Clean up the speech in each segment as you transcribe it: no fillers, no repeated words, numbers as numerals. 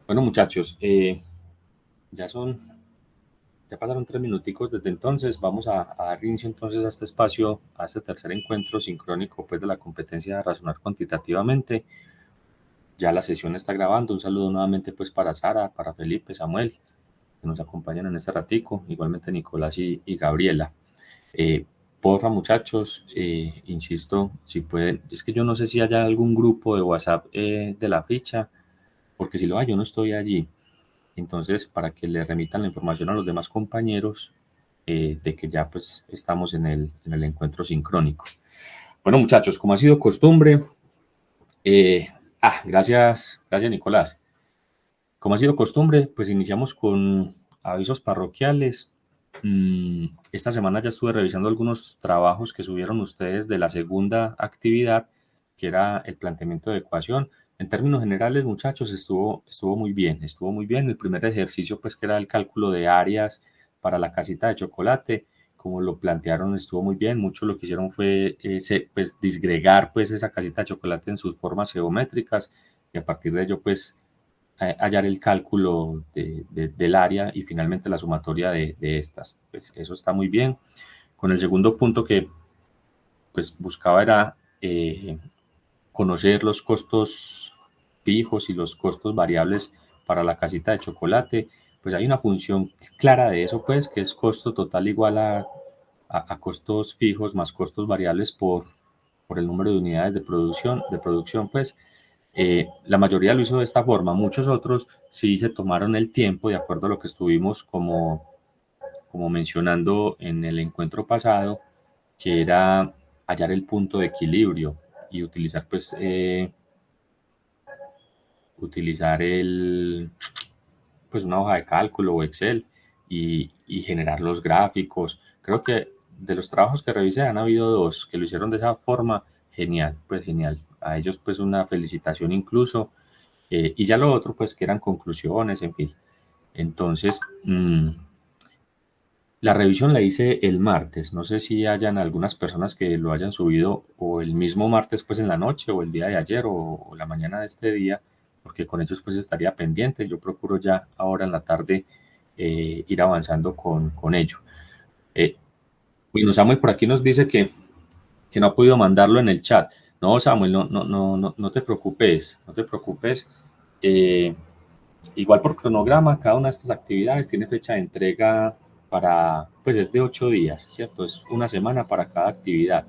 Bueno, muchachos, ya son, ya pasaron 3 minuticos desde entonces. Vamos a dar inicio entonces a este espacio, a este tercer encuentro sincrónico pues de la competencia de razonar cuantitativamente. Ya la sesión está grabando. Un saludo nuevamente pues para Sara, para Felipe, Samuel, que nos acompañan en este ratico, igualmente Nicolás y Gabriela. Porfa, muchachos, insisto, si pueden, es que yo no sé si haya algún grupo de WhatsApp de la ficha, porque si lo hay, yo no estoy allí. Entonces, para que le remitan la información a los demás compañeros de que ya pues estamos en el encuentro sincrónico. Bueno, muchachos, como ha sido costumbre, gracias Nicolás. Como ha sido costumbre, pues iniciamos con avisos parroquiales. Esta semana ya estuve revisando algunos trabajos que subieron ustedes de la segunda actividad, que era el planteamiento de ecuación. En términos generales, muchachos, estuvo muy bien, estuvo muy bien. El primer ejercicio, pues, que era el cálculo de áreas para la casita de chocolate, como lo plantearon, estuvo muy bien. Mucho lo que hicieron fue, pues, disgregar, pues, esa casita de chocolate en sus formas geométricas y a partir de ello, pues, hallar el cálculo del área y finalmente la sumatoria de estas. Pues eso está muy bien. Con el segundo punto que pues buscaba era conocer los costos fijos y los costos variables para la casita de chocolate. Pues hay una función clara de eso, pues, que es costo total igual a costos fijos más costos variables por el número de unidades de producción, pues. La mayoría lo hizo de esta forma, muchos otros sí se tomaron el tiempo, de acuerdo a lo que estuvimos como mencionando en el encuentro pasado, que era hallar el punto de equilibrio y utilizar pues utilizar pues una hoja de cálculo o Excel y generar los gráficos. Creo que de los trabajos que revisé han habido dos que lo hicieron de esa forma. Genial, pues genial. A ellos pues una felicitación incluso. Y ya lo otro, pues que eran conclusiones, en fin. Entonces, la revisión la hice el martes. No sé si hayan algunas personas que lo hayan subido o el mismo martes, pues en la noche, o el día de ayer, o la mañana de este día, porque con ellos pues estaría pendiente. Yo procuro ya ahora en la tarde ir avanzando con ello. Eh, bueno, Samuel por aquí nos dice que no ha podido mandarlo en el chat. No, Samuel, no te preocupes, no te preocupes. Eh, Igual por cronograma, cada una de estas actividades tiene fecha de entrega pues es de 8 días, ¿cierto? Es una semana para cada actividad.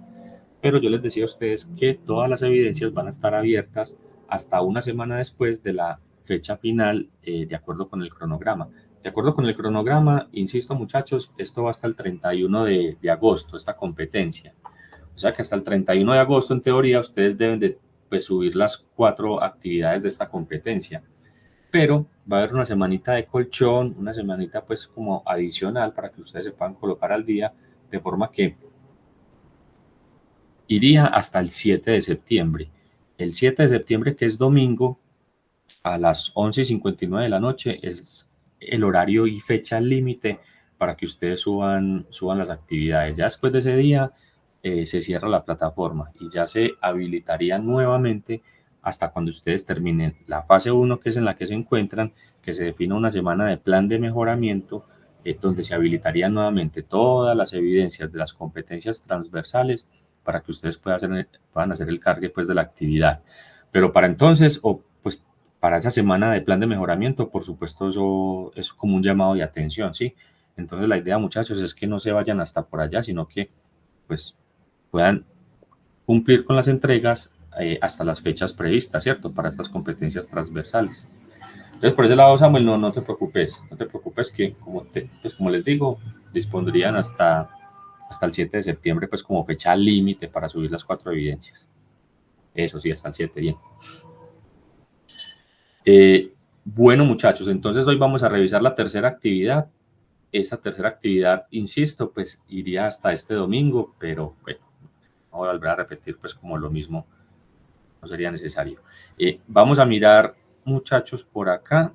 Pero yo les decía a ustedes que todas las evidencias van a estar abiertas hasta una semana después de la fecha final, de acuerdo con el cronograma. De acuerdo con el cronograma, insisto muchachos, esto va hasta el 31 de agosto, esta competencia. O sea que hasta el 31 de agosto, en teoría, ustedes deben de pues, subir las 4 actividades de esta competencia, pero va a haber una semanita de colchón, una semanita pues como adicional para que ustedes se puedan colocar al día, de forma que iría hasta el 7 de septiembre. El 7 de septiembre, que es domingo, a las 11:59 de la noche, es el horario y fecha límite para que ustedes suban las actividades. Ya después de ese día se cierra la plataforma y ya se habilitaría nuevamente hasta cuando ustedes terminen la fase 1, que es en la que se encuentran, que se defina una semana de plan de mejoramiento, donde se habilitarían nuevamente todas las evidencias de las competencias transversales para que ustedes puedan hacer el cargue pues, de la actividad. Pero para entonces, o pues para esa semana de plan de mejoramiento, por supuesto, eso es como un llamado de atención, ¿sí? Entonces la idea, muchachos, es que no se vayan hasta por allá, sino que pues puedan cumplir con las entregas hasta las fechas previstas, ¿cierto? Para estas competencias transversales. Entonces, por ese lado, Samuel, no te preocupes que, pues, como les digo, dispondrían hasta el 7 de septiembre, pues como fecha límite para subir las 4 evidencias. Eso sí, hasta el 7, bien. Bueno, muchachos, entonces hoy vamos a revisar la tercera actividad. Esta tercera actividad, insisto, pues iría hasta este domingo, pero bueno, no voy a volver a repetir pues como lo mismo, no sería necesario. Vamos a mirar, muchachos, por acá.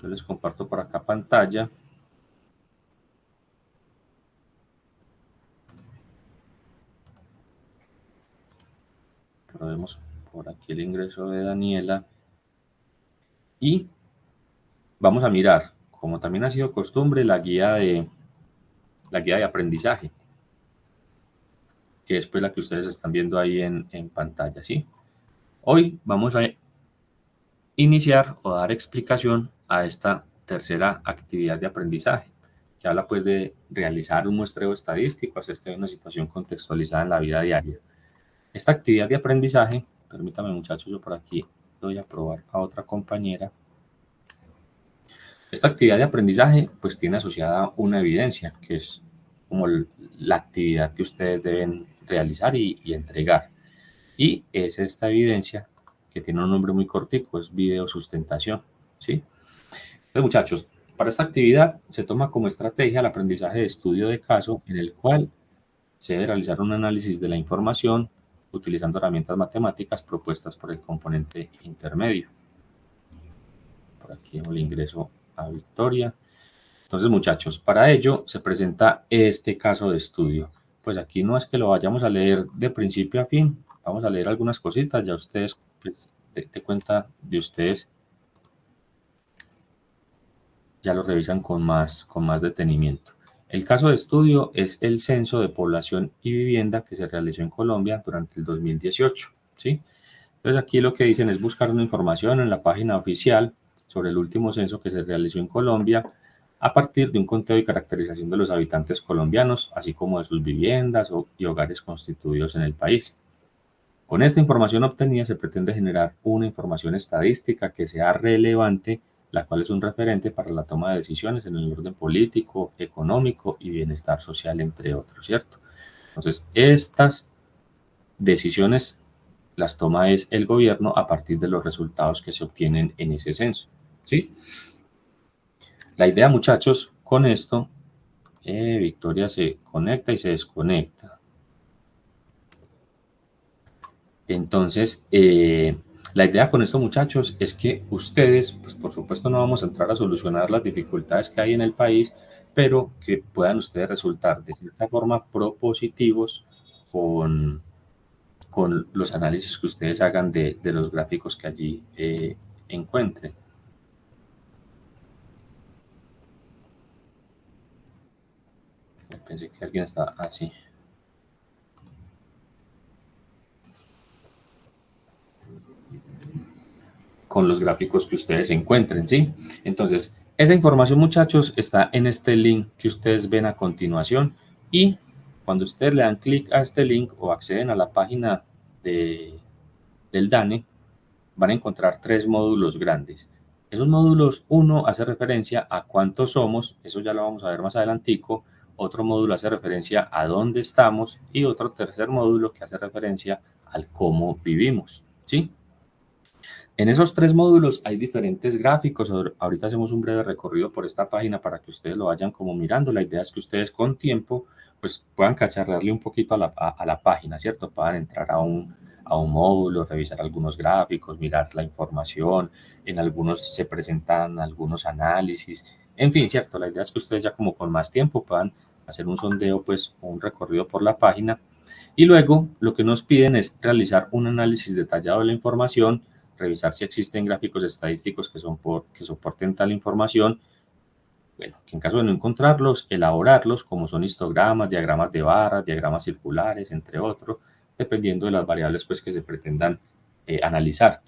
Yo les comparto por acá pantalla. por aquí el ingreso de Daniela y vamos a mirar, como también ha sido costumbre, la guía de aprendizaje, que es pues la que ustedes están viendo ahí en pantalla, ¿sí? Hoy vamos a iniciar o dar explicación a esta tercera actividad de aprendizaje, que habla pues de realizar un muestreo estadístico acerca de una situación contextualizada en la vida diaria. Esta actividad de aprendizaje, permítame muchachos, yo por aquí voy a probar a otra compañera. Esta actividad de aprendizaje pues tiene asociada una evidencia, que es como la actividad que ustedes deben realizar y entregar. Y es esta evidencia que tiene un nombre muy cortico, es video sustentación, ¿sí? Entonces, muchachos, para esta actividad se toma como estrategia el aprendizaje de estudio de caso en el cual se debe realizar un análisis de la información utilizando herramientas matemáticas propuestas por el componente intermedio. Por aquí el ingreso a Victoria. Entonces, muchachos, para ello se presenta este caso de estudio. Pues aquí no es que lo vayamos a leer de principio a fin, vamos a leer algunas cositas, ya ustedes, pues, de cuenta de ustedes, ya lo revisan con más detenimiento. El caso de estudio es el censo de población y vivienda que se realizó en Colombia durante el 2018, ¿sí? Entonces aquí lo que dicen es buscar una información en la página oficial sobre el último censo que se realizó en Colombia a partir de un conteo y caracterización de los habitantes colombianos, así como de sus viviendas y hogares constituidos en el país. Con esta información obtenida se pretende generar una información estadística que sea relevante, la cual es un referente para la toma de decisiones en el orden político, económico y bienestar social, entre otros, ¿cierto? Entonces, estas decisiones las toma es el gobierno a partir de los resultados que se obtienen en ese censo, ¿sí? La idea, muchachos, con esto, Victoria se conecta y se desconecta. Entonces, la idea con esto, muchachos, es que ustedes, pues por supuesto no vamos a entrar a solucionar las dificultades que hay en el país, pero que puedan ustedes resultar de cierta forma propositivos con, los análisis que ustedes hagan de los gráficos que allí encuentren. Pensé que alguien estaba así. Con los gráficos que ustedes encuentren, ¿sí? Entonces, esa información, muchachos, está en este link que ustedes ven a continuación y cuando ustedes le dan clic a este link o acceden a la página del DANE, van a encontrar tres módulos grandes. Esos módulos, uno hace referencia a cuántos somos, eso ya lo vamos a ver más adelantico, otro módulo hace referencia a dónde estamos y otro tercer módulo que hace referencia al cómo vivimos, ¿sí? En esos tres módulos hay diferentes gráficos. Ahorita hacemos un breve recorrido por esta página para que ustedes lo vayan como mirando. La idea es que ustedes con tiempo pues puedan cacharrearle un poquito a la página, ¿cierto? Puedan entrar a un módulo, revisar algunos gráficos, mirar la información. En algunos se presentan algunos análisis. En fin, ¿cierto? La idea es que ustedes ya como con más tiempo puedan hacer un sondeo, pues un recorrido por la página. Y luego lo que nos piden es realizar un análisis detallado de la información, revisar si existen gráficos estadísticos que soporten tal información. Bueno, que en caso de no encontrarlos, elaborarlos, como son histogramas, diagramas de barras, diagramas circulares, entre otros, dependiendo de las variables pues, que se pretendan analizar.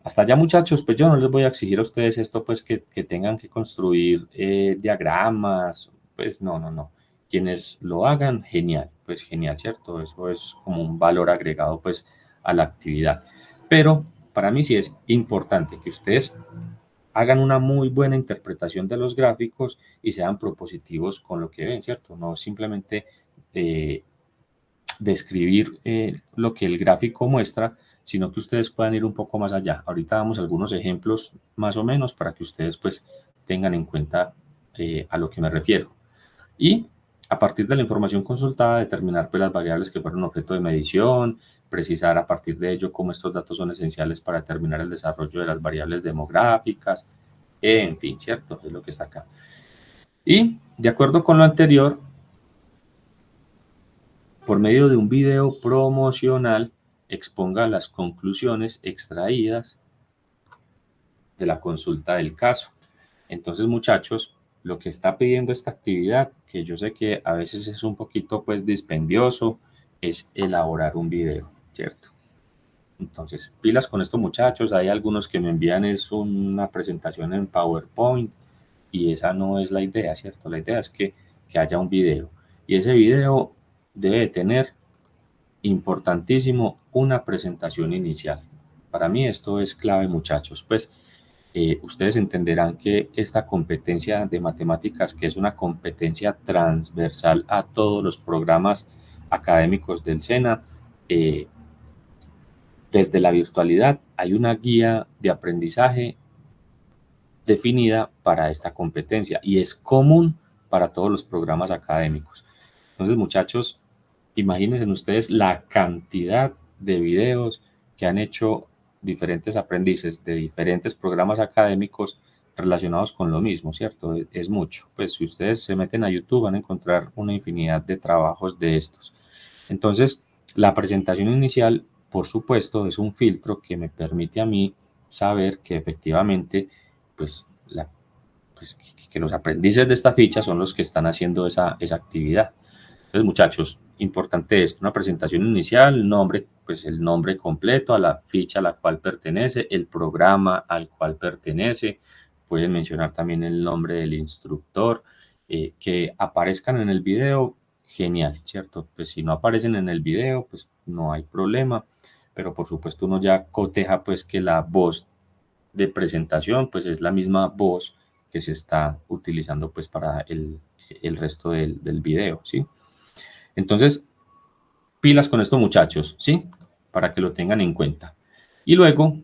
Hasta allá, muchachos, pues yo no les voy a exigir a ustedes esto, pues que tengan que construir diagramas, pues no, no, no. Quienes lo hagan, genial, pues genial, ¿cierto? Eso es como un valor agregado, pues, a la actividad. Pero para mí sí es importante que ustedes hagan una muy buena interpretación de los gráficos y sean propositivos con lo que ven, ¿cierto? No simplemente eh, describir lo que el gráfico muestra, sino que ustedes puedan ir un poco más allá. Ahorita damos algunos ejemplos más o menos para que ustedes pues tengan en cuenta a lo que me refiero. Y a partir de la información consultada, determinar pues, las variables que fueron objeto de medición, precisar a partir de ello cómo estos datos son esenciales para determinar el desarrollo de las variables demográficas, en fin, ¿cierto? Es lo que está acá. Y de acuerdo con lo anterior, por medio de un video promocional, exponga las conclusiones extraídas de la consulta del caso. Entonces, muchachos, lo que está pidiendo esta actividad, que yo sé que a veces es un poquito pues dispendioso, es elaborar un video, ¿cierto? Entonces, pilas con esto, muchachos. Hay algunos que me envían es una presentación en PowerPoint y esa no es la idea, ¿cierto? La idea es que haya un video y ese video debe tener, importantísimo, una presentación inicial. Para mí esto es clave, muchachos. Pues ustedes entenderán que esta competencia de matemáticas, que es una competencia transversal a todos los programas académicos del SENA, desde la virtualidad hay una guía de aprendizaje definida para esta competencia y es común para todos los programas académicos. Entonces, muchachos, imagínense ustedes la cantidad de videos que han hecho diferentes aprendices de diferentes programas académicos relacionados con lo mismo, ¿cierto? Es mucho. Pues si ustedes se meten a YouTube van a encontrar una infinidad de trabajos de estos. Entonces, la presentación inicial, por supuesto, es un filtro que me permite a mí saber que efectivamente, pues, que los aprendices de esta ficha son los que están haciendo esa actividad. Entonces, muchachos, importante esto, una presentación inicial, nombre, pues el nombre completo a la ficha a la cual pertenece, el programa al cual pertenece, pueden mencionar también el nombre del instructor, que aparezcan en el video, genial, ¿cierto? Pues si no aparecen en el video, pues no hay problema, pero por supuesto uno ya coteja pues que la voz de presentación pues es la misma voz que se está utilizando pues para el resto del video, ¿sí? Entonces, pilas con esto, muchachos, ¿sí? Para que lo tengan en cuenta. Y luego,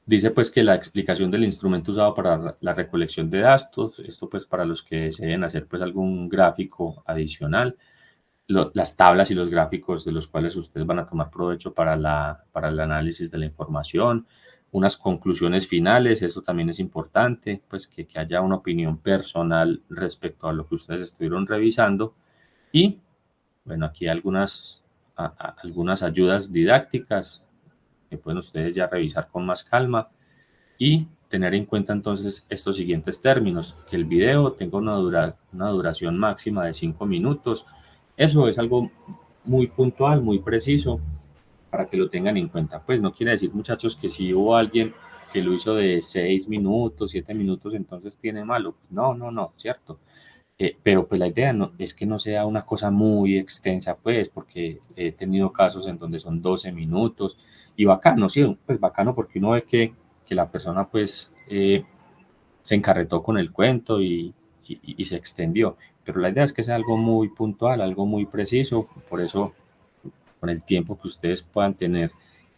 dice pues que la explicación del instrumento usado para la recolección de datos, esto pues para los que deseen hacer pues algún gráfico adicional, las tablas y los gráficos de los cuales ustedes van a tomar provecho para el análisis de la información, unas conclusiones finales, eso también es importante, pues que haya una opinión personal respecto a lo que ustedes estuvieron revisando y bueno, aquí algunas ayudas didácticas que pueden ustedes ya revisar con más calma y tener en cuenta entonces estos siguientes términos, que el video tenga una duración máxima de 5 minutos. Eso es algo muy puntual, muy preciso, para que lo tengan en cuenta. Pues no quiere decir, muchachos, que si hubo alguien que lo hizo de 6 minutos, 7 minutos, entonces tiene malo. No, no, no, ¿cierto? Pero pues la idea no, es que no sea una cosa muy extensa, pues, porque he tenido casos en donde son 12 minutos y bacano, sí, pues bacano porque uno ve que la persona pues se encarretó con el cuento y se extendió. Pero la idea es que sea algo muy puntual, algo muy preciso, por eso con el tiempo que ustedes puedan tener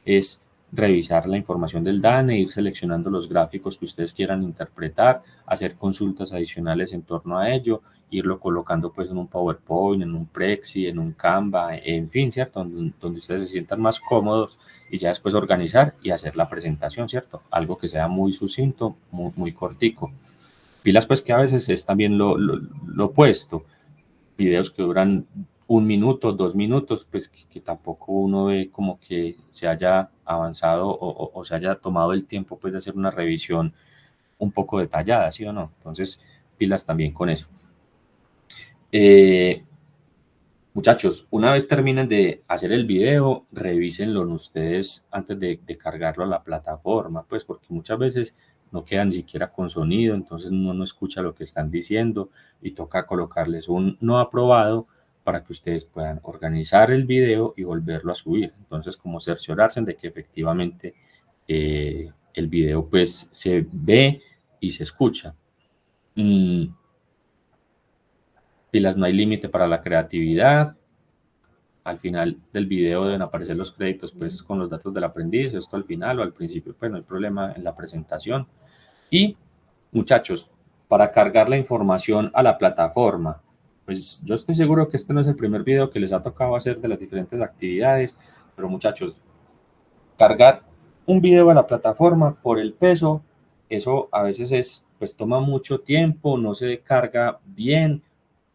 es revisar la información del DANE, ir seleccionando los gráficos que ustedes quieran interpretar, hacer consultas adicionales en torno a ello, irlo colocando pues en un PowerPoint, en un Prexy, en un Canva, en fin, ¿cierto? Donde ustedes se sientan más cómodos y ya después organizar y hacer la presentación, ¿cierto? Algo que sea muy sucinto, muy cortico. Pilas pues que a veces es también lo opuesto, videos que duran 1 minuto, 2 minutos, pues que tampoco uno ve como que se haya avanzado o se haya tomado el tiempo pues de hacer una revisión un poco detallada, ¿sí o no? Entonces, pilas también con eso. Muchachos, una vez terminen de hacer el video, revísenlo ustedes antes de cargarlo a la plataforma, pues porque muchas veces no queda ni siquiera con sonido, entonces uno no escucha lo que están diciendo y toca colocarles un no aprobado para que ustedes puedan organizar el video y volverlo a subir. Entonces, como cerciorarse de que efectivamente el video pues se ve y se escucha. Pilas, no hay límite para la creatividad. Al final del video deben aparecer los créditos pues con los datos del aprendiz, esto al final o al principio pues no hay problema en la presentación. Y muchachos, para cargar la información a la plataforma, pues yo estoy seguro que este no es el primer video que les ha tocado hacer de las diferentes actividades, pero muchachos, cargar un video a la plataforma por el peso, eso a veces pues toma mucho tiempo, no se carga bien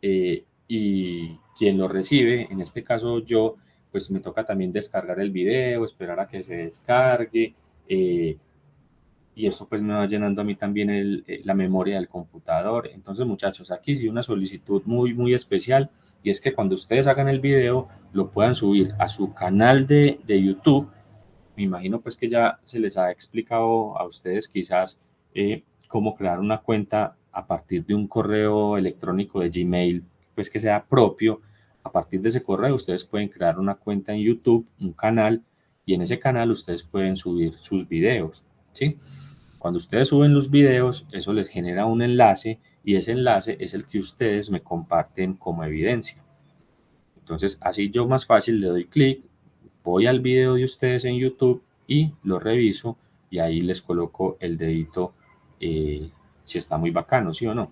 y quien lo recibe, en este caso yo, pues me toca también descargar el video, esperar a que se descargue, y eso pues me va llenando a mí también la memoria del computador. Entonces, muchachos, aquí sí una solicitud muy especial, y es que cuando ustedes hagan el video, lo puedan subir a su canal de YouTube. Me imagino pues que ya se les ha explicado a ustedes quizás cómo crear una cuenta a partir de un correo electrónico de Gmail, pues que sea propio. A partir de ese correo ustedes pueden crear una cuenta en YouTube, un canal, y en ese canal ustedes pueden subir sus videos, ¿sí? Cuando ustedes suben los videos, eso les genera un enlace, y ese enlace es el que ustedes me comparten como evidencia. Entonces, así yo más fácil le doy clic, voy al video de ustedes en YouTube y lo reviso, y ahí les coloco el dedito si está muy bacano, ¿sí o no?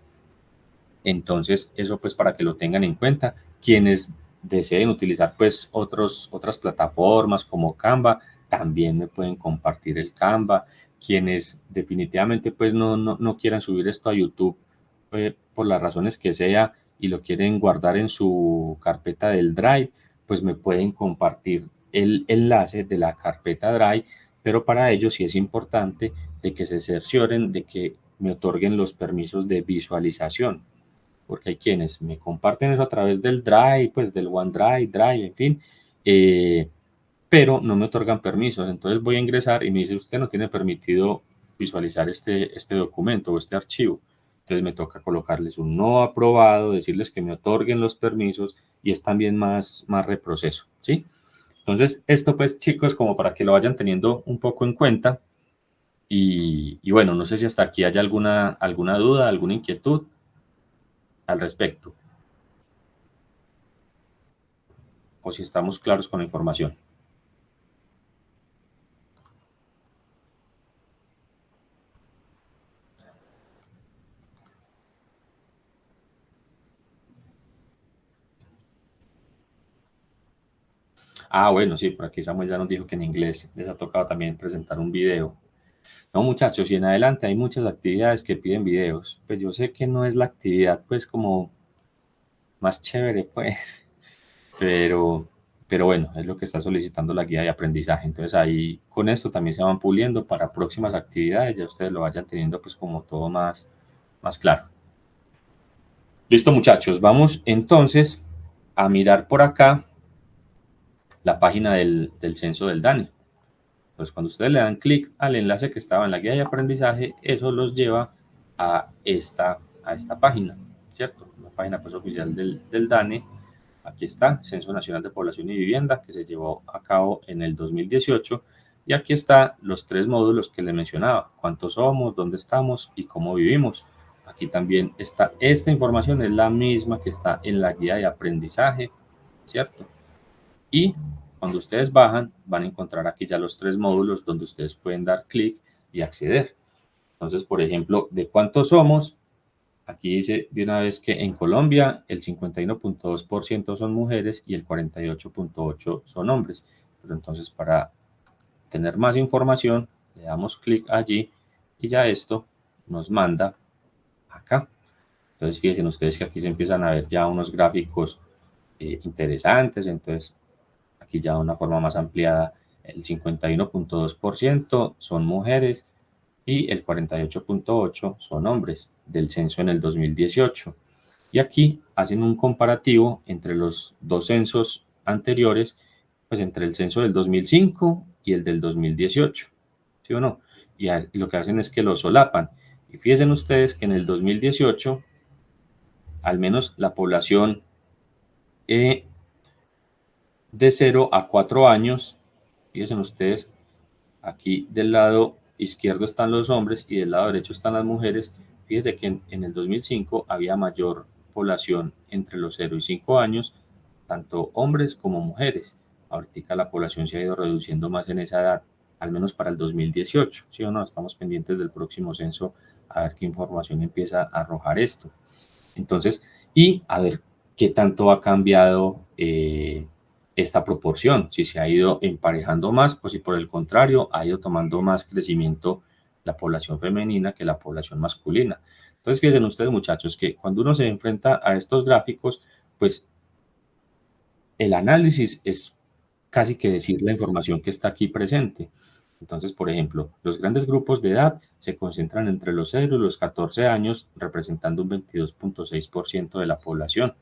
Entonces, eso pues para que lo tengan en cuenta. Quienes deseen utilizar pues otras plataformas como Canva, también me pueden compartir el Canva. Quienes definitivamente pues no quieran subir esto a YouTube por las razones que sea, y lo quieren guardar en su carpeta del Drive, pues me pueden compartir el enlace de la carpeta Drive, pero para ello sí es importante de que se cercioren de que me otorguen los permisos de visualización, porque hay quienes me comparten eso a través del Drive, pues del OneDrive, Drive, en fin, pero no me otorgan permisos. Entonces voy a ingresar y me dice: usted no tiene permitido visualizar este documento o este archivo. Entonces me toca colocarles un no aprobado, decirles que me otorguen los permisos, y es también más reproceso, ¿sí? Entonces esto pues, chicos, como para que lo vayan teniendo un poco en cuenta. Y bueno, no sé si hasta aquí hay alguna duda, alguna inquietud al respecto, o si estamos claros con la información. Ah, bueno, sí, por aquí Samuel ya nos dijo que en inglés les ha tocado también presentar un video. No, muchachos, y en adelante hay muchas actividades que piden videos. Pues yo sé que no es la actividad pues como más chévere pues, pero, pero bueno, es lo que está solicitando la guía de aprendizaje. Entonces ahí con esto también se van puliendo para próximas actividades, ya ustedes lo vayan teniendo pues como todo más claro. Listo, muchachos, vamos entonces a mirar por acá la página del censo del DANE. Pues cuando ustedes le dan clic al enlace que estaba en la guía de aprendizaje, eso los lleva a esta página, ¿cierto? La página pues oficial del DANE. Aquí está, Censo Nacional de Población y Vivienda, que se llevó a cabo en el 2018. Y aquí está los 3 módulos que les mencionaba: cuántos somos, dónde estamos y cómo vivimos. Aquí también está esta información, es la misma que está en la guía de aprendizaje, ¿cierto? Y cuando ustedes bajan, van a encontrar aquí ya los 3 módulos donde ustedes pueden dar clic y acceder. Entonces, por ejemplo, ¿de cuántos somos? Aquí dice de una vez que en Colombia el 51.2% son mujeres y el 48.8% son hombres. Pero entonces, para tener más información, le damos clic allí y ya esto nos manda acá. Entonces, fíjense ustedes que aquí se empiezan a ver ya unos gráficos interesantes. Entonces, aquí ya de una forma más ampliada, el 51.2% son mujeres y el 48.8% son hombres del censo en el 2018. Y aquí hacen un comparativo entre los 2 censos anteriores, pues entre el censo del 2005 y el del 2018, ¿sí o no? Y lo que hacen es que lo solapan. Y fíjense ustedes que en el 2018, al menos la población de 0 a 4 años, fíjense ustedes, aquí del lado izquierdo están los hombres y del lado derecho están las mujeres. Fíjense que en el 2005 había mayor población entre los 0 y 5 años, tanto hombres como mujeres. Ahorita la población se ha ido reduciendo más en esa edad, al menos para el 2018, ¿sí o no? Estamos pendientes del próximo censo a ver qué información empieza a arrojar esto. Entonces, y a ver qué tanto ha cambiado esta proporción, si se ha ido emparejando más o si por el contrario ha ido tomando más crecimiento la población femenina que la población masculina. Entonces, fíjense ustedes, muchachos, que cuando uno se enfrenta a estos gráficos, pues el análisis es casi que decir la información que está aquí presente. Entonces, por ejemplo, los grandes grupos de edad se concentran entre los 0 y los 14 años, representando un 22.6% de la población.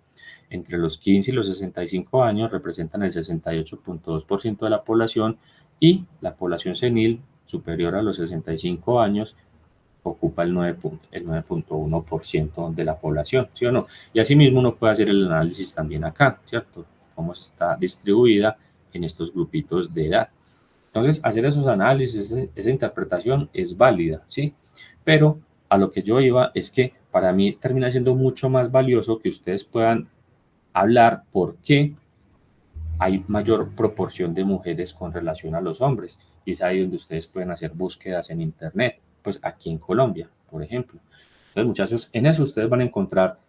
Entre los 15 y los 65 años representan el 68.2% de la población y la población senil superior a los 65 años ocupa el 9.1% de la población, ¿sí o no? Y asimismo uno puede hacer el análisis también acá, ¿cierto? Cómo se está distribuida en estos grupitos de edad. Entonces, hacer esos análisis, esa interpretación es válida, ¿sí? Pero a lo que yo iba es que para mí termina siendo mucho más valioso que ustedes puedan hablar por qué hay mayor proporción de mujeres con relación a los hombres. Y es ahí donde ustedes pueden hacer búsquedas en Internet, pues aquí en Colombia, por ejemplo. Entonces, muchachos, en eso ustedes van a encontrar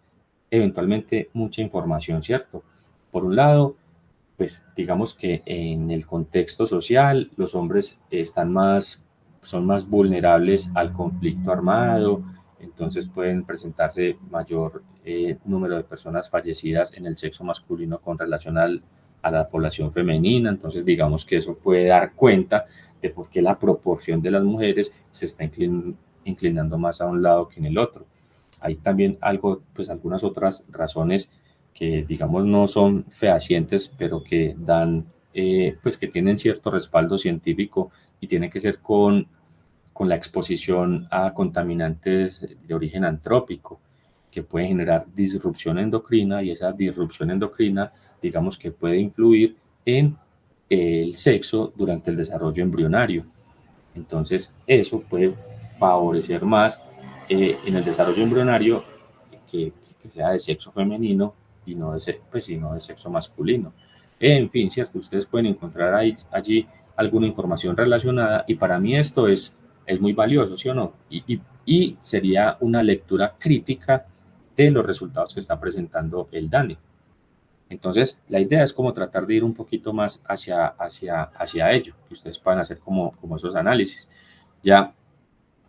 eventualmente mucha información, ¿cierto? Por un lado, pues digamos que en el contexto social los hombres son más vulnerables al conflicto armado, entonces pueden presentarse mayor número de personas fallecidas en el sexo masculino con relación a la población femenina, entonces digamos que eso puede dar cuenta de por qué la proporción de las mujeres se está inclinando más a un lado que en el otro. Hay también pues algunas otras razones que digamos no son fehacientes, pero que dan, pues que tienen cierto respaldo científico y tiene que ser con la exposición a contaminantes de origen antrópico, que pueden generar disrupción endocrina y esa disrupción endocrina, digamos que puede influir en el sexo durante el desarrollo embrionario. Entonces, eso puede favorecer más en el desarrollo embrionario que sea de sexo femenino y no pues, y no de sexo masculino. En fin, ¿cierto? Ustedes pueden encontrar allí alguna información relacionada y para mí esto es muy valioso, ¿sí o no? Y sería una lectura crítica de los resultados que está presentando el DANE. Entonces, la idea es como tratar de ir un poquito más hacia ello, que ustedes puedan hacer como esos análisis. Ya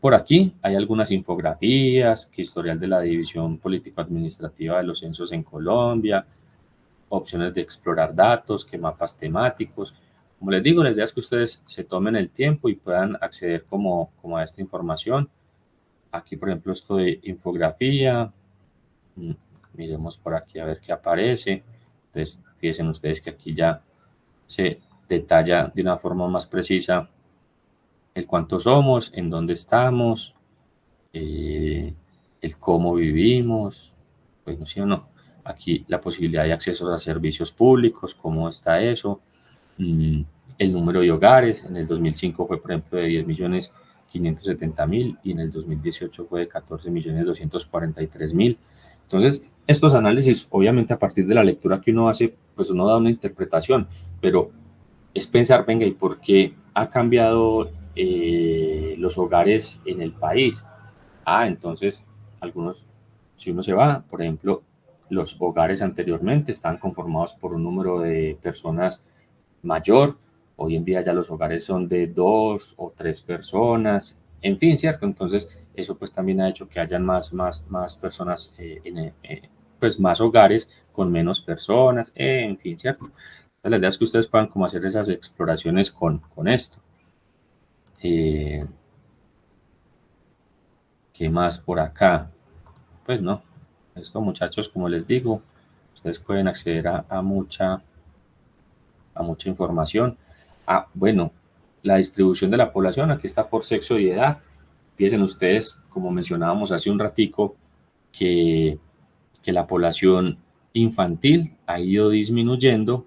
por aquí hay algunas infografías, que historial de la división político-administrativa de los censos en Colombia, opciones de explorar datos, que mapas temáticos. Como les digo, la idea es que ustedes se tomen el tiempo y puedan acceder como a esta información. Aquí, por ejemplo, esto de infografía. Miremos por aquí a ver qué aparece. Entonces, fíjense ustedes que aquí ya se detalla de una forma más precisa el cuánto somos, en dónde estamos, el cómo vivimos, bueno, sí o no. Aquí la posibilidad de acceso a servicios públicos, cómo está eso, el número de hogares, en el 2005 fue, por ejemplo, de 10.570.000 y en el 2018 fue de 14.243.000. Entonces, estos análisis, obviamente a partir de la lectura que uno hace, pues uno da una interpretación, pero es pensar, venga, ¿y por qué ha cambiado los hogares en el país? Entonces, algunos, si uno se va, por ejemplo, los hogares anteriormente estaban conformados por un número de personas mayor. Hoy en día ya los hogares son de 2 o 3 personas. En fin, ¿cierto? Entonces, eso pues también ha hecho que hayan más personas, pues más hogares con menos personas. En fin, ¿cierto? Entonces, la idea es que ustedes puedan como hacer esas exploraciones con esto. ¿Qué más por acá? Pues no, esto muchachos, como les digo, ustedes pueden acceder a mucha información. Bueno, la distribución de la población, aquí está por sexo y edad. Piensen ustedes, como mencionábamos hace un ratico, que, que la población infantil ha ido disminuyendo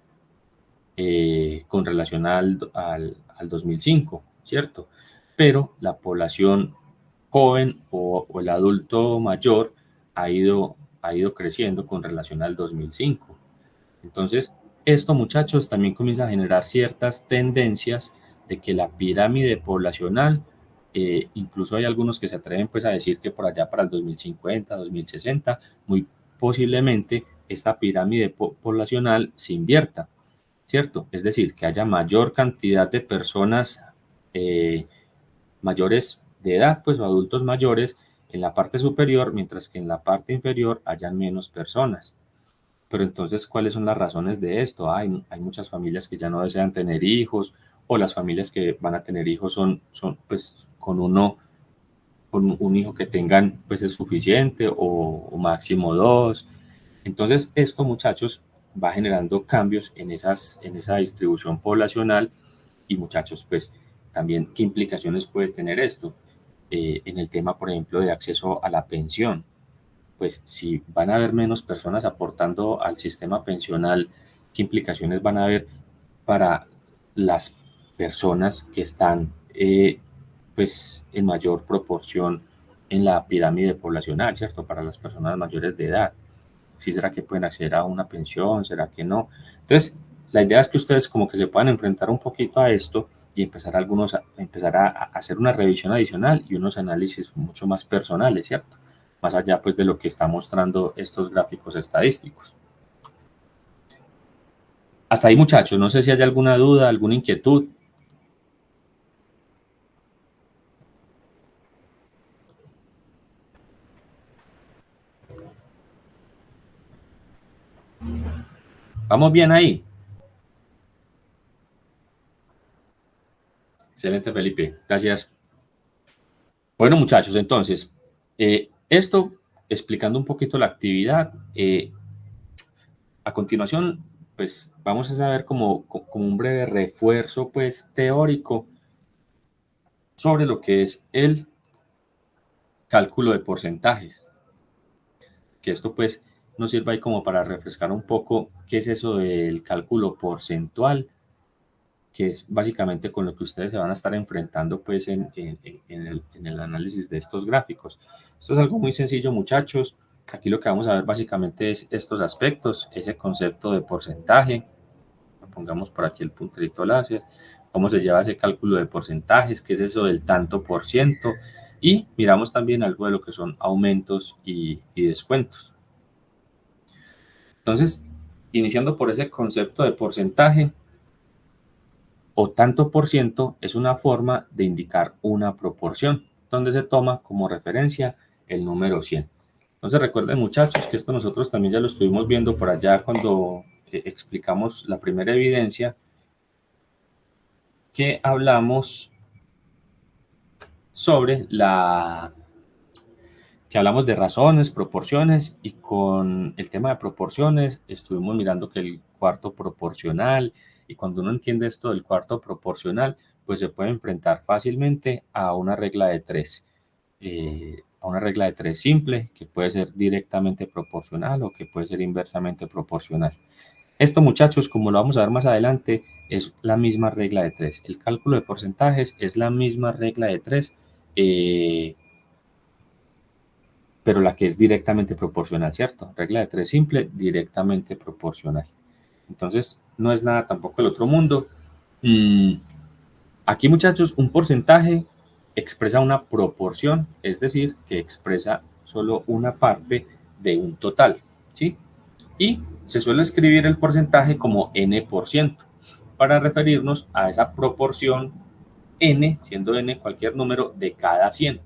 con relación al 2005, ¿cierto? Pero la población joven o el adulto mayor ha ido creciendo con relación al 2005. Entonces, esto, muchachos, también comienza a generar ciertas tendencias de que la pirámide poblacional, incluso hay algunos que se atreven pues a decir que por allá para el 2050, 2060, muy posiblemente esta pirámide poblacional se invierta, ¿cierto? Es decir, que haya mayor cantidad de personas eh, mayores de edad, pues o adultos mayores en la parte superior, mientras que en la parte inferior hayan menos personas. Pero entonces, ¿cuáles son las razones de esto? Hay muchas familias que ya no desean tener hijos, o las familias que van a tener hijos son pues con un hijo que tengan pues es suficiente o máximo dos. Entonces, esto, muchachos, va generando cambios en esa distribución poblacional. Y muchachos, pues también, ¿qué implicaciones puede tener esto? En el tema, por ejemplo, de acceso a la pensión. Pues si van a haber menos personas aportando al sistema pensional, ¿qué implicaciones van a haber para las personas que están pues en mayor proporción en la pirámide poblacional, ¿cierto? Para las personas mayores de edad. ¿Sí será que pueden acceder a una pensión? ¿Será que no? Entonces, la idea es que ustedes como que se puedan enfrentar un poquito a esto y empezar a hacer una revisión adicional y unos análisis mucho más personales, ¿cierto? Más allá pues de lo que está mostrando estos gráficos estadísticos. Hasta ahí, muchachos, no sé si hay alguna duda, alguna inquietud. ¿Vamos bien ahí? Excelente, Felipe. Gracias. Bueno, muchachos, entonces, esto explicando un poquito la actividad. A continuación, pues vamos a saber como un breve refuerzo pues teórico sobre lo que es el cálculo de porcentajes. Que esto pues nos sirva ahí como para refrescar un poco qué es eso del cálculo porcentual, que es básicamente con lo que ustedes se van a estar enfrentando pues en el análisis de estos gráficos. Esto es algo muy sencillo, muchachos. Aquí lo que vamos a ver básicamente es estos aspectos, ese concepto de porcentaje. Pongamos por aquí el punterito láser, cómo se lleva ese cálculo de porcentajes, qué es eso del tanto por ciento, y miramos también algo de lo que son aumentos y descuentos. Entonces, iniciando por ese concepto de porcentaje, o tanto por ciento es una forma de indicar una proporción, donde se toma como referencia el número 100. Entonces recuerden, muchachos, que esto nosotros también ya lo estuvimos viendo por allá cuando explicamos la primera evidencia, que hablamos sobre que hablamos de razones, proporciones, y con el tema de proporciones estuvimos mirando que el cuarto proporcional, y cuando uno entiende esto del cuarto proporcional, pues se puede enfrentar fácilmente a una regla de tres, a una regla de tres simple, que puede ser directamente proporcional o que puede ser inversamente proporcional. Esto, muchachos, como lo vamos a ver más adelante, es la misma regla de tres. El cálculo de porcentajes es la misma regla de tres, eh, pero la que es directamente proporcional, ¿cierto? Regla de tres simple, directamente proporcional. Entonces, no es nada tampoco el otro mundo. Aquí, muchachos, un porcentaje expresa una proporción, es decir, que expresa solo una parte de un total, ¿sí? Y se suele escribir el porcentaje como n% para referirnos a esa proporción n, siendo n cualquier número, de cada 100.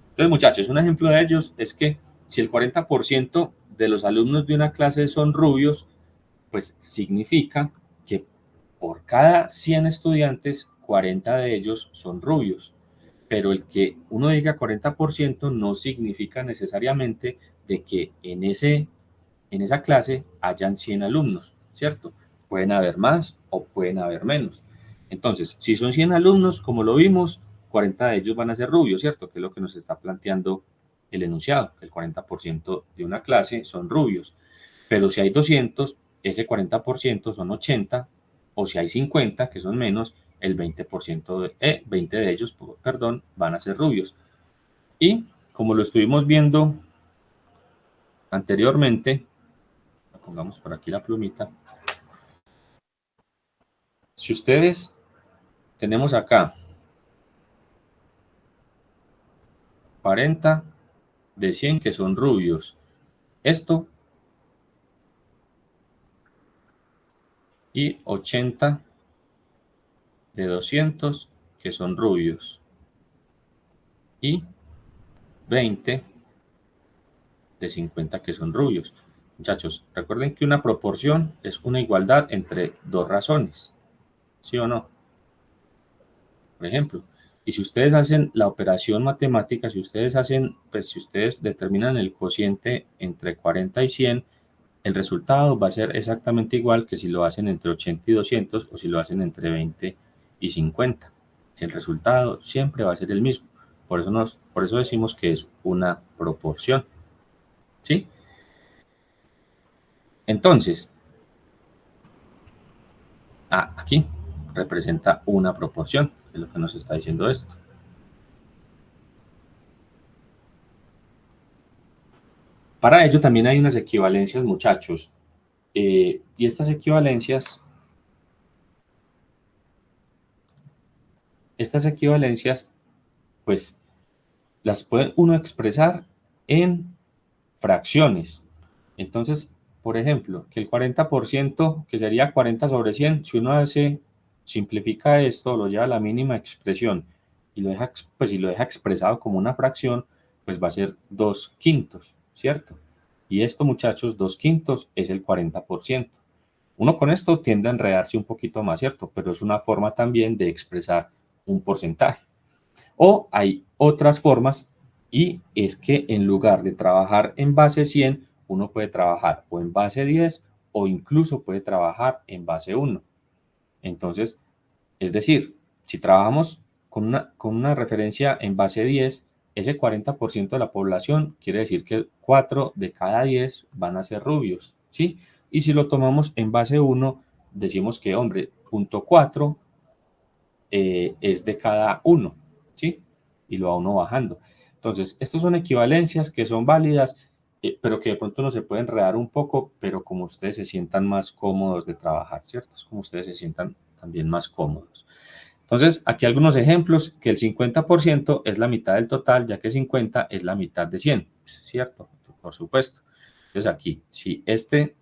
Entonces, muchachos, un ejemplo de ellos es que si el 40% de los alumnos de una clase son rubios, pues significa que por cada 100 estudiantes, 40 de ellos son rubios. Pero el que uno diga 40% no significa necesariamente de que en esa clase hayan 100 alumnos, ¿cierto? Pueden haber más o pueden haber menos. Entonces, si son 100 alumnos, como lo vimos, 40 de ellos van a ser rubios, ¿cierto? Que es lo que nos está planteando el enunciado, que el 40% de una clase son rubios. Pero si hay 200, ese 40% son 80, o si hay 50, que son menos, el 20 de ellos, perdón, van a ser rubios. Y como lo estuvimos viendo anteriormente, pongamos por aquí la plumita. Si ustedes tenemos acá 40 de 100 que son rubios, esto, y 80 de 200 que son rubios, y 20 de 50 que son rubios. Muchachos, recuerden que una proporción es una igualdad entre dos razones, ¿sí o no? Por ejemplo, y si ustedes hacen la operación matemática, si ustedes hacen, pues si ustedes determinan el cociente entre 40 y 100, el resultado va a ser exactamente igual que si lo hacen entre 80 y 200 o si lo hacen entre 20 y 50. El resultado siempre va a ser el mismo. Por eso decimos que es una proporción, ¿sí? Entonces, aquí representa una proporción, es lo que nos está diciendo esto. Para ello también hay unas equivalencias, muchachos, y estas equivalencias, pues las puede uno expresar en fracciones. Entonces, por ejemplo, que el 40%, que sería 40 sobre 100, si uno simplifica esto, lo lleva a la mínima expresión y lo deja, pues, y lo deja expresado como una fracción, pues va a ser 2 quintos, ¿cierto? Y esto, muchachos, 2 quintos es el 40%. Uno con esto tiende a enredarse un poquito más, ¿cierto? Pero es una forma también de expresar un porcentaje. O hay otras formas y es que en lugar de trabajar en base 100, uno puede trabajar o en base 10 o incluso puede trabajar en base 1. Entonces, es decir, si trabajamos con una referencia en base 10, ese 40% de la población quiere decir que 4 de cada 10 van a ser rubios, ¿sí? Y si lo tomamos en base 1, decimos que, hombre, punto 4 es de cada uno, ¿sí? Y lo va uno bajando. Entonces, estas son equivalencias que son válidas, pero que de pronto no se pueden enredar un poco, pero como ustedes se sientan más cómodos de trabajar, ¿cierto? Es como ustedes se sientan también más cómodos. Entonces, aquí algunos ejemplos, que el 50% es la mitad del total, ya que 50 es la mitad de 100, ¿cierto? Por supuesto. Entonces, aquí, si este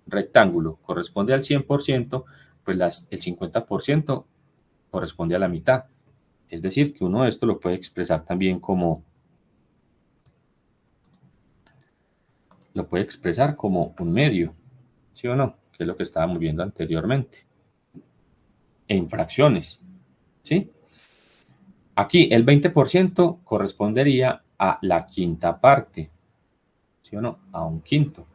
rectángulo corresponde al 100%, pues el 50% corresponde a la mitad. Es decir, que uno de esto lo puede expresar también como un medio, ¿sí o no? Que es lo que estábamos viendo anteriormente, en fracciones, ¿sí? Aquí el 20% correspondería a la quinta parte, ¿sí o no? A un quinto.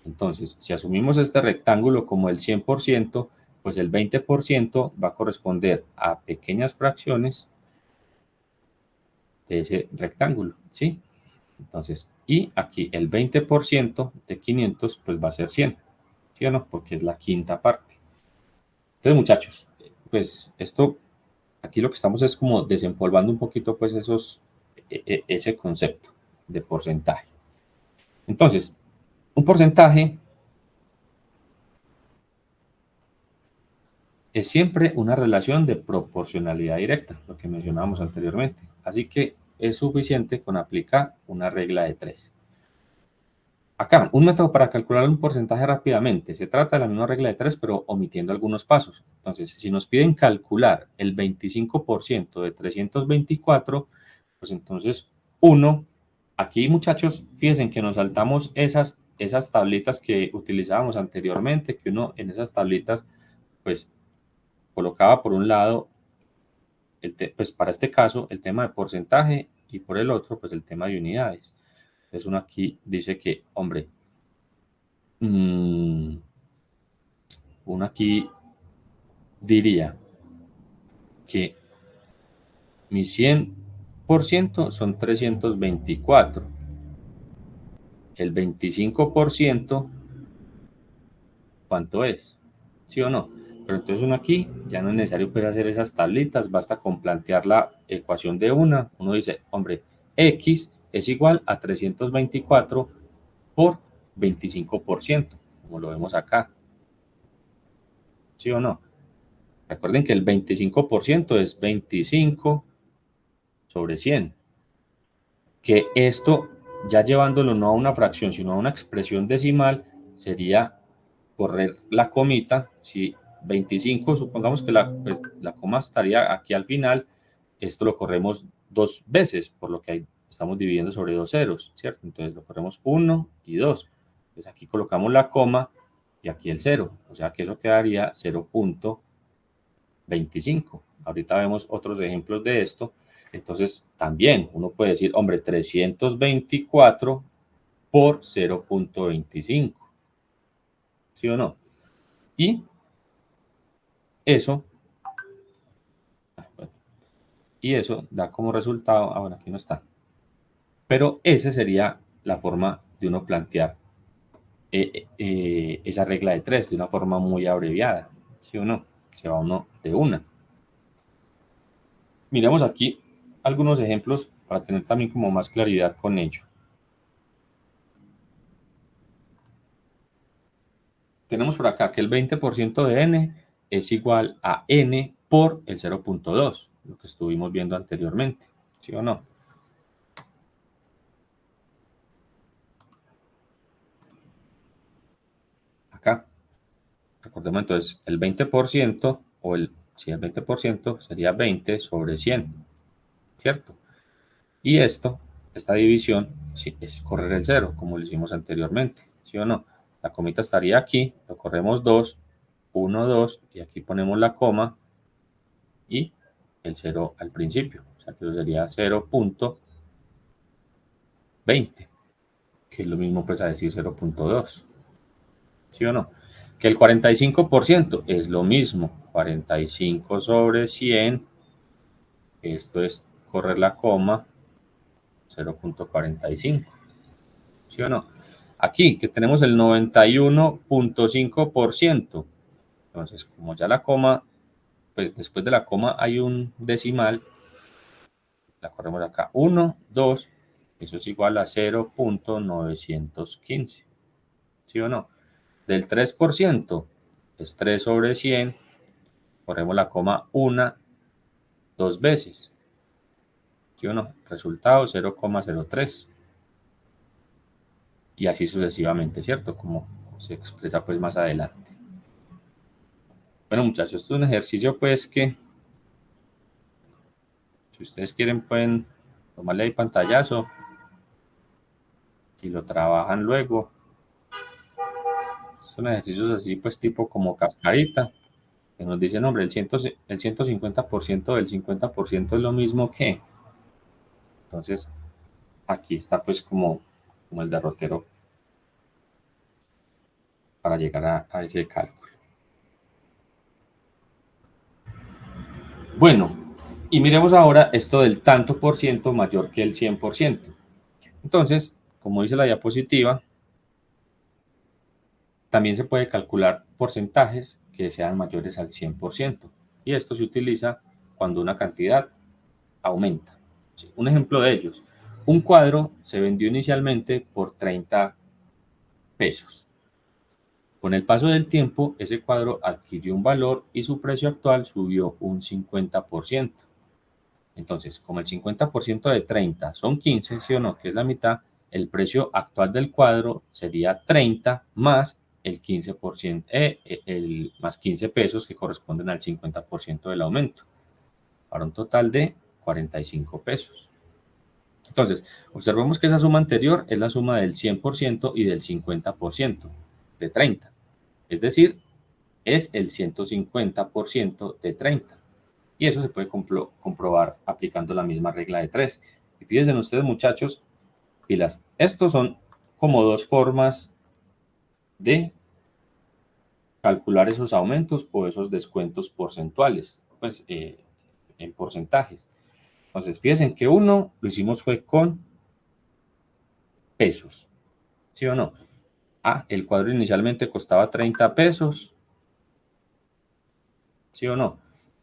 Entonces, si asumimos este rectángulo como el 100%, pues el 20% va a corresponder a pequeñas fracciones de ese rectángulo, ¿sí? Entonces, y aquí el 20% de 500, pues va a ser 100, ¿sí o no? Porque es la quinta parte. Entonces, muchachos, pues esto, aquí lo que estamos es como desempolvando un poquito, pues ese concepto de porcentaje. Entonces, un porcentaje es siempre una relación de proporcionalidad directa, lo que mencionábamos anteriormente. Así que es suficiente con aplicar una regla de 3. Acá, un método para calcular un porcentaje rápidamente. Se trata de la misma regla de 3, pero omitiendo algunos pasos. Entonces, si nos piden calcular el 25% de 324, pues entonces uno, aquí muchachos, fíjense que nos saltamos esas tablitas que utilizábamos anteriormente, que uno en esas tablitas, pues colocaba por un lado, pues para este caso, el tema de porcentaje y por el otro, pues el tema de unidades. Entonces uno aquí dice que, hombre, uno aquí diría que mi 100% son 324. El 25%, ¿cuánto es? ¿Sí o no? Pero entonces uno aquí ya no es necesario pues hacer esas tablitas, basta con plantear la ecuación de una. Uno dice, hombre, X es igual a 324 por 25%, como lo vemos acá. ¿Sí o no? Recuerden que el 25% es 25 sobre 100. Que esto, ya llevándolo no a una fracción, sino a una expresión decimal, sería correr la comita. Si 25, supongamos que pues, la coma estaría aquí al final, esto lo corremos dos veces, por lo que estamos dividiendo sobre dos ceros, ¿cierto? Entonces lo corremos 1 y 2. Pues aquí colocamos la coma y aquí el 0, o sea que eso quedaría 0.25. Ahorita vemos otros ejemplos de esto. Entonces también uno puede decir, hombre, 324 por 0.25, ¿sí o no? Y eso, da como resultado, bueno, aquí no está, pero esa sería la forma de uno plantear esa regla de 3 de una forma muy abreviada, ¿sí o no? Se va uno de una. Miremos aquí algunos ejemplos para tener también como más claridad con ello. Tenemos por acá que el 20% de n es igual a n por el 0.2, lo que estuvimos viendo anteriormente, ¿sí o no? Acá, recordemos entonces, el 20% o el 20% sería 20 sobre 100, ¿cierto? Y esta división, sí, es correr el 0, como lo hicimos anteriormente, ¿sí o no? La comita estaría aquí, lo corremos 2, 1, 2, y aquí ponemos la coma y el 0 al principio. O sea que eso sería 0.20, que es lo mismo pues a decir 0.2, ¿sí o no? Que el 45% es lo mismo, 45 sobre 100, esto es correr la coma, 0.45. ¿Sí o no? Aquí, que tenemos el 91.5%. Entonces, como ya la coma, pues después de la coma hay un decimal, la corremos acá. 1, 2, eso es igual a 0.915. ¿Sí o no? Del 3%, es 3 sobre 100, corremos la coma 1, 2 veces. ¿Sí o no? Resultado 0,03. Y así sucesivamente, ¿cierto? Como se expresa pues más adelante. Bueno, muchachos, esto es un ejercicio pues que si ustedes quieren pueden tomarle ahí pantallazo y lo trabajan luego. Son ejercicios así pues tipo como cascarita, que nos dicen, hombre, el 150% del 50% es lo mismo que. Entonces, aquí está pues como el derrotero para llegar a ese cálculo. Bueno, y miremos ahora esto del tanto por ciento mayor que el 100%. Entonces, como dice la diapositiva, también se puede calcular porcentajes que sean mayores al 100%. Y esto se utiliza cuando una cantidad aumenta. Un ejemplo de ellos, un cuadro se vendió inicialmente por 30 pesos. Con el paso del tiempo, ese cuadro adquirió un valor y su precio actual subió un 50%. Entonces, como el 50% de 30 son 15, ¿sí o no? Que es la mitad, el precio actual del cuadro sería 30 más el 15%, más 15 pesos que corresponden al 50% del aumento, para un total de 45 pesos. Entonces, observemos que esa suma anterior es la suma del 100% y del 50% de 30. Es decir, es el 150% de 30. Y eso se puede comprobar aplicando la misma regla de 3. Y fíjense ustedes, muchachos, pilas. Estos son como dos formas de calcular esos aumentos o esos descuentos porcentuales, pues en porcentajes. Entonces, fíjense que uno lo hicimos fue con pesos, ¿sí o no? El cuadro inicialmente costaba 30 pesos, ¿sí o no?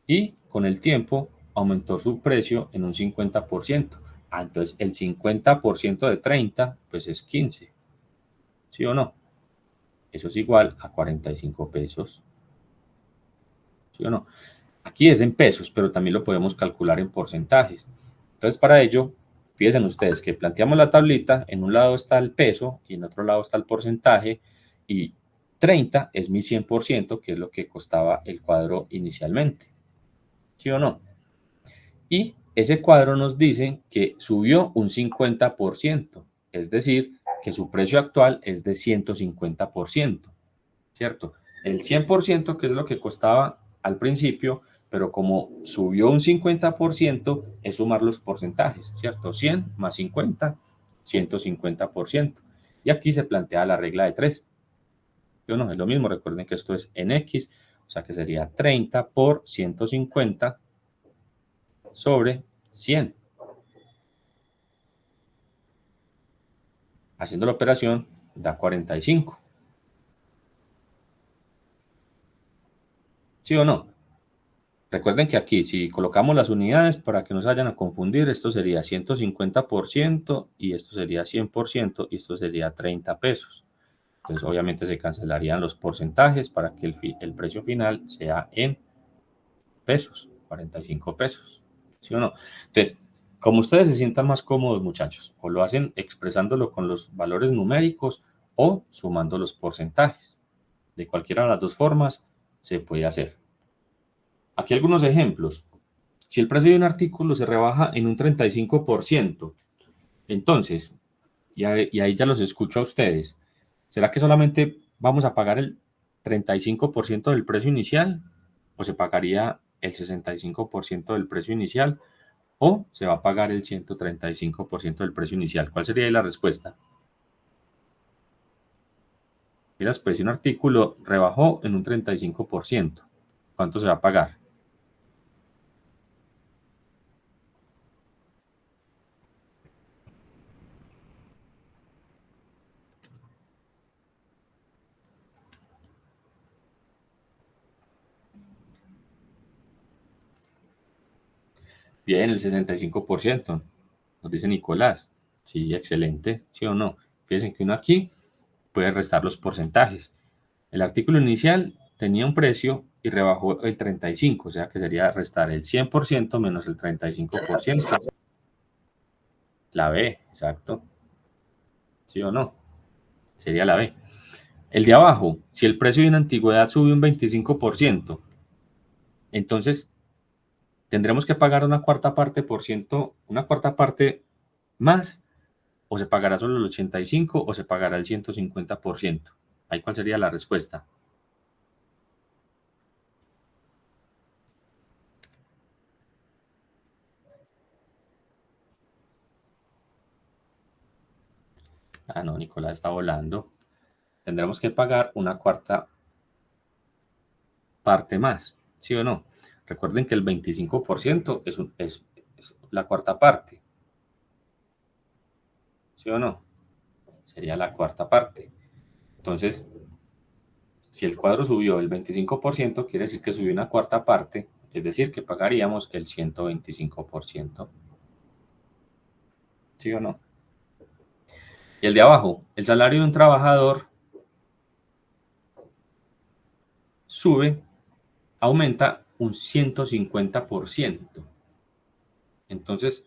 Y con el tiempo aumentó su precio en un 50%. Entonces el 50% de 30, pues es 15, ¿sí o no? Eso es igual a 45 pesos, ¿sí o no? Aquí es en pesos, pero también lo podemos calcular en porcentajes. Entonces para ello, fíjense ustedes que planteamos la tablita, en un lado está el peso y en otro lado está el porcentaje, y 30 es mi 100%, que es lo que costaba el cuadro inicialmente, ¿sí o no? Y ese cuadro nos dice que subió un 50%, es decir, que su precio actual es de 150%, ¿cierto? El 100%, que es lo que costaba al principio, pero como subió un 50%, es sumar los porcentajes, ¿cierto? 100 más 50, 150%. Y aquí se plantea la regla de 3. Yo no, es lo mismo, recuerden que esto es en X, o sea que sería 30 por 150 sobre 100. Haciendo la operación da 45. ¿Sí o no? Recuerden que aquí, si colocamos las unidades para que no se vayan a confundir, esto sería 150% y esto sería 100% y esto sería 30 pesos. Entonces, obviamente se cancelarían los porcentajes para que el precio final sea en pesos, 45 pesos. ¿Sí o no? Entonces, como ustedes se sientan más cómodos, muchachos, o lo hacen expresándolo con los valores numéricos o sumando los porcentajes. De cualquiera de las dos formas se puede hacer. Aquí algunos ejemplos. Si el precio de un artículo se rebaja en un 35%, entonces, y ahí ya los escucho a ustedes, ¿será que solamente vamos a pagar el 35% del precio inicial? ¿O se pagaría el 65% del precio inicial? ¿O se va a pagar el 135% del precio inicial? ¿Cuál sería ahí la respuesta? Mira, pues si un artículo rebajó en un 35%, ¿cuánto se va a pagar? Bien, el 65%, nos dice Nicolás. Sí, excelente, ¿sí o no? Fíjense que uno aquí puede restar los porcentajes. El artículo inicial tenía un precio y rebajó el 35, o sea que sería restar el 100% menos el 35%. La B, exacto. ¿Sí o no? Sería la B. El de abajo, si el precio de una antigüedad sube un 25%, entonces tendremos que pagar una cuarta parte por ciento, una cuarta parte más, o se pagará solo el 85 o se pagará el 150%. ¿Ahí cuál sería la respuesta? Ah, no, Nicolás está volando. Tendremos que pagar una cuarta parte más, ¿sí o no? Recuerden que el 25% es la cuarta parte, ¿sí o no? Sería la cuarta parte. Entonces, si el cuadro subió el 25%, quiere decir que subió una cuarta parte, es decir, que pagaríamos el 125%, ¿sí o no? Y el de abajo, el salario de un trabajador sube, aumenta un 150%. Entonces,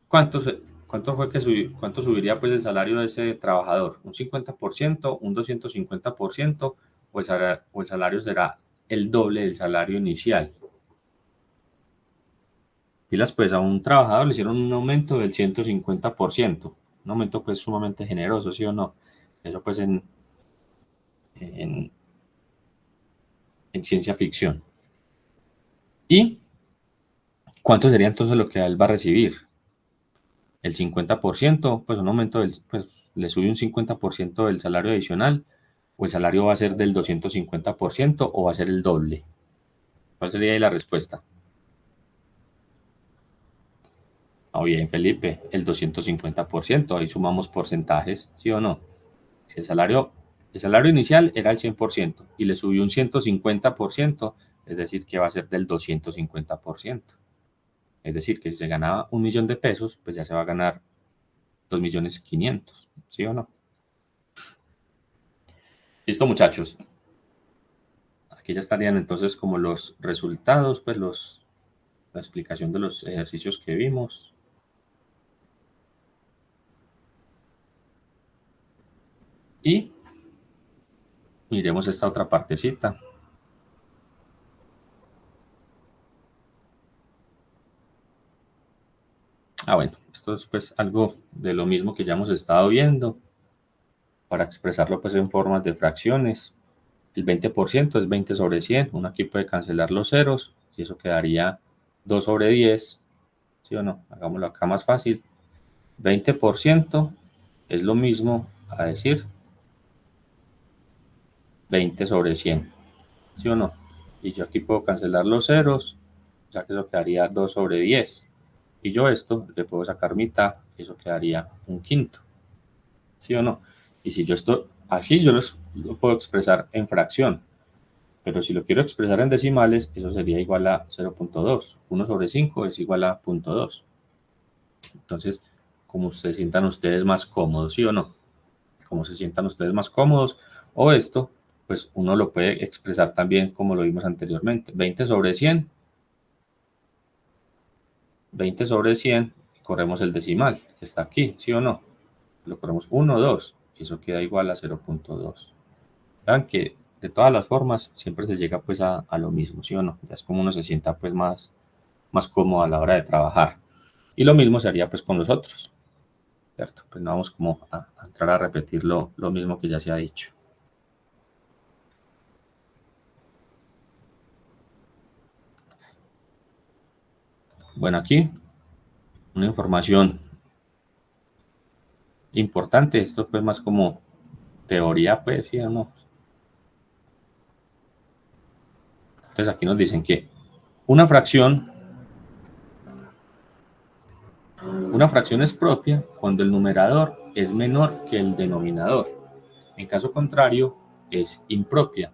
¿cuánto fue que cuánto subiría pues el salario de ese trabajador? ¿Un 50%, un 250% o el salario será el doble del salario inicial? Pilas, pues a un trabajador le hicieron un aumento del 150%, un aumento pues sumamente generoso, ¿sí o no? Eso pues en, en ciencia ficción. ¿Y cuánto sería entonces lo que él va a recibir? El 50%, pues un aumento pues le sube un 50% del salario adicional, o el salario va a ser del 250% o va a ser el doble. ¿Cuál sería ahí la respuesta? Ah, bien, Felipe, el 250%, ahí sumamos porcentajes, ¿sí o no? Si el salario inicial era el 100% y le subió un 150%, es decir, que va a ser del 250%. Es decir, que si se ganaba 1.000.000 de pesos, pues ya se va a ganar 2.500.000, ¿sí o no? Listo, muchachos. Aquí ya estarían entonces como los resultados, pues la explicación de los ejercicios que vimos. Y miremos esta otra partecita. Ah, bueno, esto es pues algo de lo mismo que ya hemos estado viendo. para expresarlo pues en formas de fracciones. El 20% es 20 sobre 100. Uno aquí puede cancelar los ceros y eso quedaría 2 sobre 10. ¿Sí o no? Hagámoslo acá más fácil. 20% es lo mismo a decir 20 sobre 100. ¿Sí o no? Y yo aquí puedo cancelar los ceros, ya que eso quedaría 2 sobre 10. Y yo esto le puedo sacar mitad, eso quedaría un quinto. ¿Sí o no? Y si yo esto así, yo lo puedo expresar en fracción. Pero si lo quiero expresar en decimales, eso sería igual a 0.2. 1 sobre 5 es igual a 0.2. Entonces, como se sientan ustedes más cómodos, ¿sí o no? Como se sientan ustedes más cómodos. O esto, pues uno lo puede expresar también como lo vimos anteriormente. 20 sobre 100. 20 sobre 100. Corremos el decimal, que está aquí, ¿sí o no? Lo corremos 1, 2. Y eso queda igual a 0.2. Vean que de todas las formas siempre se llega pues a lo mismo, ¿sí o no? Ya es como uno se sienta pues más cómodo a la hora de trabajar. Y lo mismo se haría pues con los otros, ¿cierto? Pues no vamos como a entrar a repetir lo mismo que ya se ha dicho. Bueno, aquí una información importante, esto pues más como teoría, pues, ¿sí o no? Entonces aquí nos dicen que una fracción es propia cuando el numerador es menor que el denominador. En caso contrario, es impropia.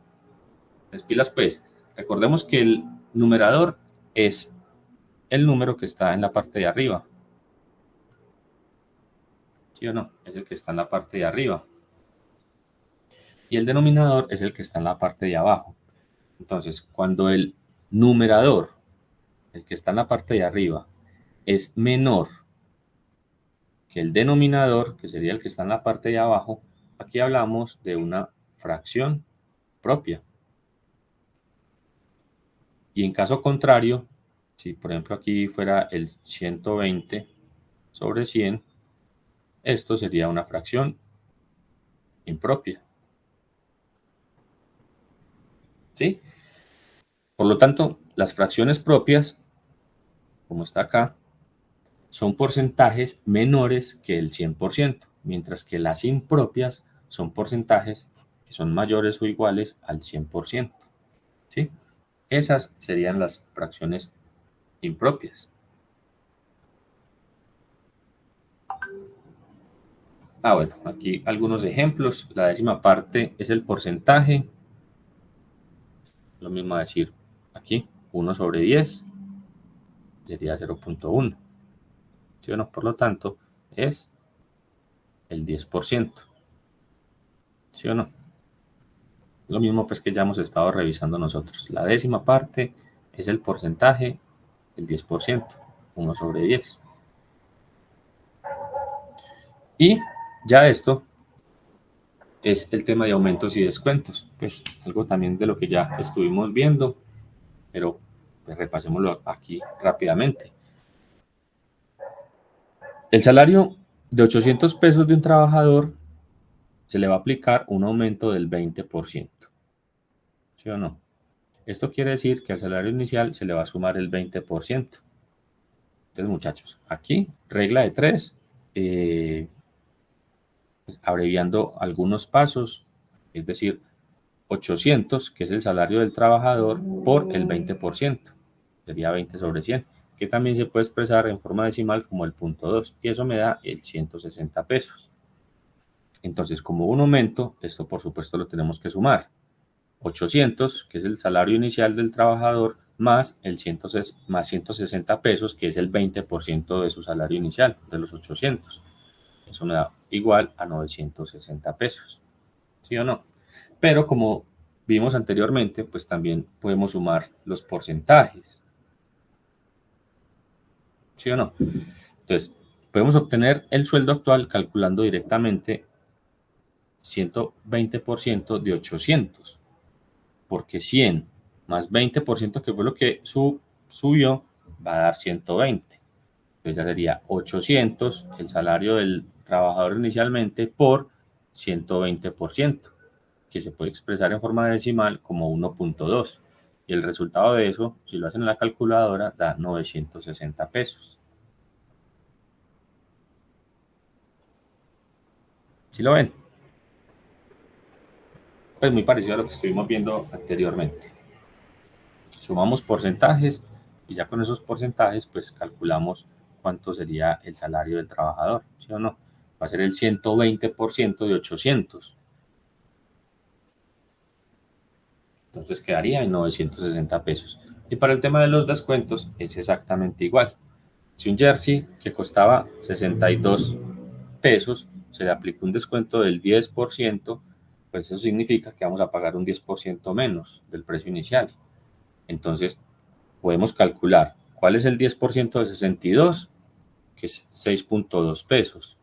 Las pilas, pues, recordemos que el numerador es el número que está en la parte de arriba. ¿Sí o no? Es el que está en la parte de arriba. Y el denominador es el que está en la parte de abajo. Entonces, cuando el numerador, el que está en la parte de arriba, es menor que el denominador, que sería el que está en la parte de abajo, aquí hablamos de una fracción propia. Y en caso contrario, si por ejemplo aquí fuera el 120 sobre 100, esto sería una fracción impropia. ¿Sí? Por lo tanto, las fracciones propias, como está acá, son porcentajes menores que el 100%, mientras que las impropias son porcentajes que son mayores o iguales al 100%. ¿Sí? Esas serían las fracciones impropias. Bueno, aquí algunos ejemplos. La décima parte es el porcentaje. Lo mismo decir aquí, 1 sobre 10 sería 0.1. ¿Sí o no? Por lo tanto, es el 10%. ¿Sí o no? Lo mismo pues que ya hemos estado revisando nosotros. La décima parte es el porcentaje, el 10%, 1 sobre 10. Y ya esto es el tema de aumentos y descuentos. Pues algo también de lo que ya estuvimos viendo, pero pues repasémoslo aquí rápidamente. El salario de 800 pesos de un trabajador se le va a aplicar un aumento del 20%. ¿Sí o no? Esto quiere decir que al salario inicial se le va a sumar el 20%. Entonces, muchachos, aquí, regla de 3, pues, abreviando algunos pasos, es decir, 800, que es el salario del trabajador, por el 20%, sería 20 sobre 100, que también se puede expresar en forma decimal como el punto 2, y eso me da el 160 pesos. Entonces, como un aumento, esto por supuesto lo tenemos que sumar. 800, que es el salario inicial del trabajador, más el 160 pesos, que es el 20% de su salario inicial, de los 800. Eso me da igual a 960 pesos. ¿Sí o no? Pero como vimos anteriormente, pues también podemos sumar los porcentajes. ¿Sí o no? Entonces, podemos obtener el sueldo actual calculando directamente 120% de 800, porque 100 más 20%, que fue lo que subió, va a dar 120. Entonces ya sería 800 el salario del trabajador inicialmente por 120%, que se puede expresar en forma decimal como 1.2. Y el resultado de eso, si lo hacen en la calculadora, da 960 pesos. ¿Sí lo ven? Pues muy parecido a lo que estuvimos viendo anteriormente. Sumamos porcentajes y ya con esos porcentajes pues calculamos cuánto sería el salario del trabajador, ¿sí o no? Va a ser el 120% de 800. Entonces quedaría en 960 pesos. Y para el tema de los descuentos es exactamente igual. Si un jersey que costaba 62 pesos se le aplica un descuento del 10%, pues eso significa que vamos a pagar un 10% menos del precio inicial. Entonces podemos calcular cuál es el 10% de 62, que es 6.2 pesos.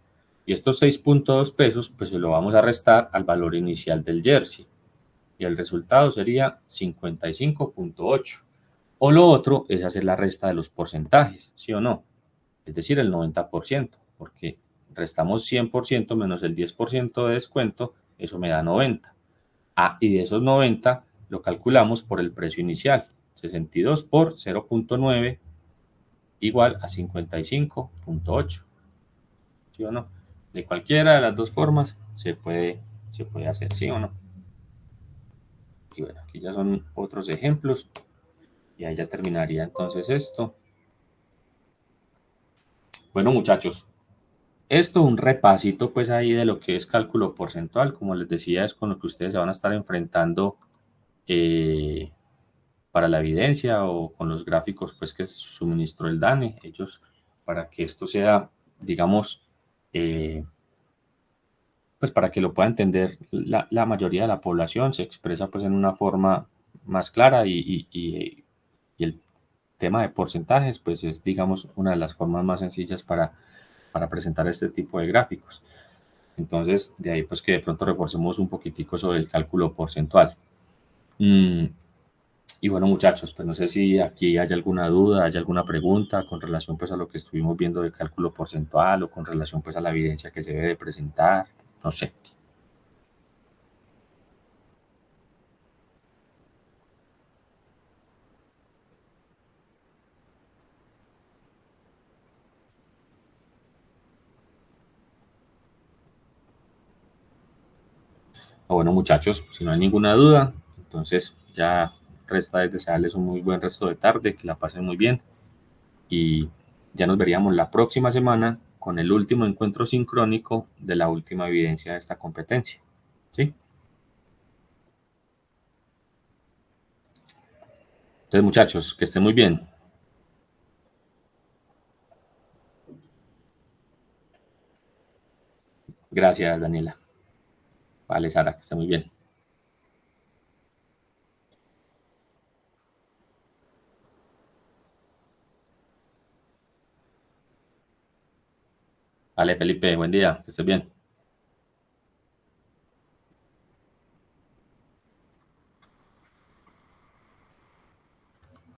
Y estos 6.2 pesos pues se lo vamos a restar al valor inicial del jersey. Y el resultado sería 55.8. O lo otro es hacer la resta de los porcentajes, ¿sí o no? Es decir, el 90%, porque restamos 100% menos el 10% de descuento, eso me da 90. Ah, y de esos 90 lo calculamos por el precio inicial, 62 por 0.9 igual a 55.8, ¿sí o no? De cualquiera de las dos formas se puede hacer, ¿sí o no? Y bueno, aquí ya son otros ejemplos y ahí ya terminaría entonces esto. Bueno, muchachos, esto un repasito pues ahí de lo que es cálculo porcentual, como les decía, es con lo que ustedes se van a estar enfrentando eh, para la evidencia o con los gráficos pues que suministró el DANE. Ellos, para que esto sea, digamos, pues para que lo pueda entender la mayoría de la población, se expresa pues en una forma más clara y el tema de porcentajes pues es, digamos, una de las formas más sencillas para presentar este tipo de gráficos. Entonces, de ahí pues que de pronto reforcemos un poquitico sobre el cálculo porcentual. Y bueno, muchachos, pues no sé si aquí hay alguna duda, hay alguna pregunta con relación pues a lo que estuvimos viendo de cálculo porcentual o con relación pues a la evidencia que se debe presentar, no sé. Bueno, muchachos, si no hay ninguna duda, entonces ya resta de desearles un muy buen resto de tarde, que la pasen muy bien y ya nos veríamos la próxima semana con el último encuentro sincrónico de la última evidencia de esta competencia. ¿Sí? Entonces, muchachos, que estén muy bien. Gracias, Daniela. Vale, Sara, que esté muy bien. Vale, Felipe, buen día, que estés bien.